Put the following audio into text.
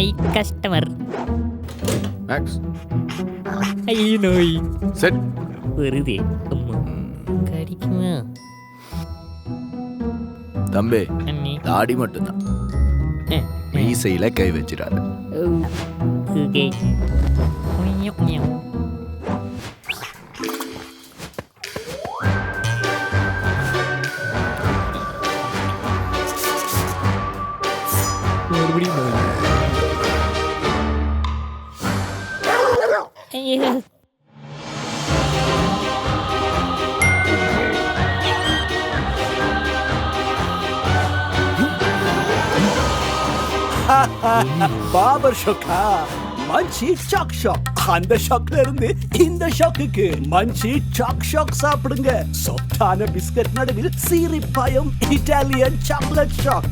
ஐ customer. Maths ஐயோ நோய் set. வருதே. அம்மா கடிக்குமா? தம்பி அண்ணே. தாடி மட்டும்தான், மீசையில கை வச்சிடாத. ஓகே. Meow meow. மறுபடியும் நோய். ஐயோ. பாபர் ஷோக்கா? மஞ்சி சாக் ஷாக். அந்த ஷாக்ல இருந்து இந்த ஷாக்குக்கு மஞ்சி சாக் ஷாக் சாப்பிடுங்க. சாஃப்டான பிஸ்கட் நடுவில் சீரிப்பாயும் இட்டாலியன் சாக்லேட் ஷாக்.